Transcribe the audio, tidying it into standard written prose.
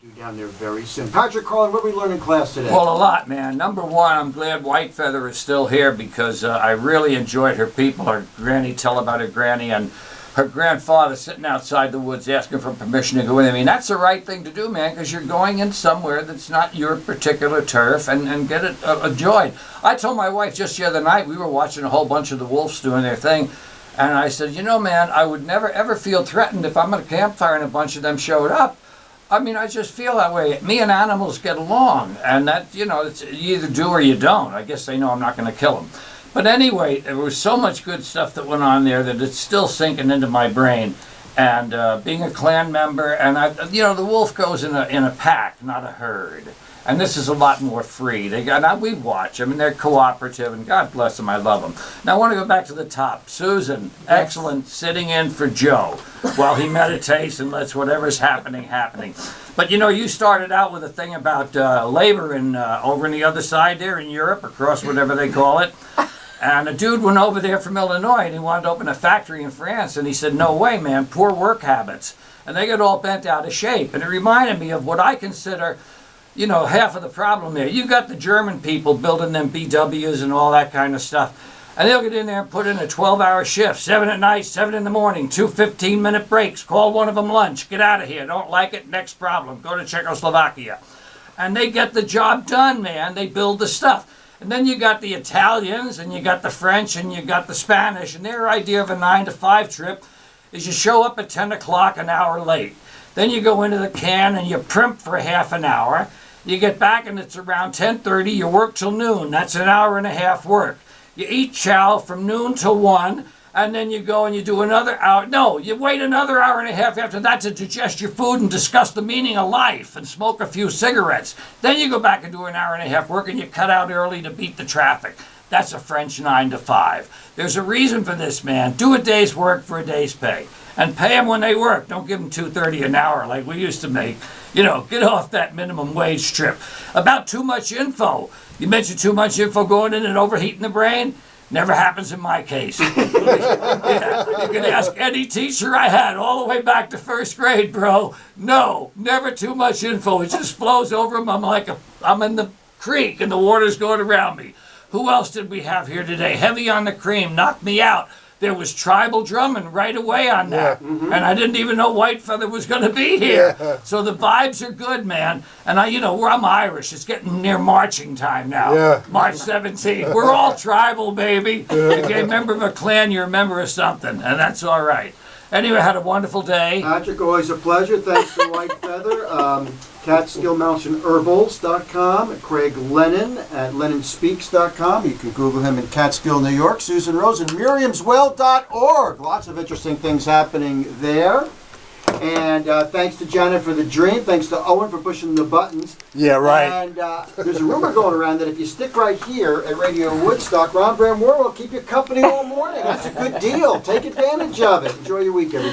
do down there very soon. Patrick Carlin, what did we learn in class today? Well, a lot, man. Number one, I'm glad Whitefeather is still here because I really enjoyed her people. Her granny tell about her granny and her grandfather sitting outside the woods asking for permission to go in. I mean, that's the right thing to do, man, because you're going in somewhere that's not your particular turf and get it enjoyed. I told my wife just the other night, we were watching a whole bunch of the wolves doing their thing, and I said, you know, man, I would never ever feel threatened if I'm at a campfire and a bunch of them showed up. I mean, I just feel that way. Me and animals get along, and that, you know, it's, you either do or you don't. I guess they know I'm not going to kill them. But anyway, there was so much good stuff that went on there that it's still sinking into my brain. And being a clan member, and you know, the wolf goes in a pack, not a herd. And this is a lot more free. We watch. I mean, they're cooperative, and God bless them. I love them. Now, I want to go back to the top. Susan, excellent, sitting in for Joe while he meditates and lets whatever's happening. But, you know, you started out with a thing about labor over on the other side there in Europe, across whatever they call it. And a dude went over there from Illinois, and he wanted to open a factory in France. And he said, no way, man, poor work habits. And they get all bent out of shape. And it reminded me of what I consider, you know, half of the problem there. You got the German people building them BWs and all that kind of stuff. And they'll get in there and put in a 12-hour shift, 7 at night, 7 in the morning, 2 15-minute breaks. Call one of them lunch. Get out of here. Don't like it? Next problem. Go to Czechoslovakia. And they get the job done, man. They build the stuff. And then you got the Italians, and you got the French, and you got the Spanish. And their idea of a 9-to-5 trip is you show up at 10 o'clock an hour late. Then you go into the can, and you primp for half an hour. You get back, and it's around 10:30. You work till noon. That's an hour and a half work. You eat chow from noon till 1, and then you go and you do another hour. No, you wait another hour and a half after that to digest your food and discuss the meaning of life and smoke a few cigarettes. Then you go back and do an hour and a half work, and you cut out early to beat the traffic. That's a French 9-to-5. There's a reason for this, man. Do a day's work for a day's pay. And pay them when they work. Don't give them $2.30 an hour like we used to make. You know, get off that minimum wage trip. About too much info. You mentioned too much info going in and overheating the brain. Never happens in my case. Yeah, you can ask any teacher I had all the way back to first grade, bro. No, never too much info. It just flows over them. I'm in the creek and the water's going around me. Who else did we have here today? Heavy on the cream, knocked me out. There was tribal drumming right away on that. Yeah. And I didn't even know Whitefeather was going to be here. Yeah. So the vibes are good, man. And you know, I'm Irish. It's getting near marching time now. Yeah. March 17th. We're all tribal, baby. If you're a member of a clan, you're a member of something. And that's all right. Anyway, I had a wonderful day. Patrick, always a pleasure. Thanks to Whitefeather. CatskillMountainHerbals.com. Craig Lennon at LennonSpeaks.com. You can Google him in Catskill, New York. Susan Rose and Miriam'sWell.org. Lots of interesting things happening there. And thanks to Janet for the dream. Thanks to Owen for pushing the buttons. Yeah, right. And there's a rumor going around that if you stick right here at Radio Woodstock, Ron Bram Moore will keep you company all morning. That's a good deal. Take advantage of it. Enjoy your week, everybody.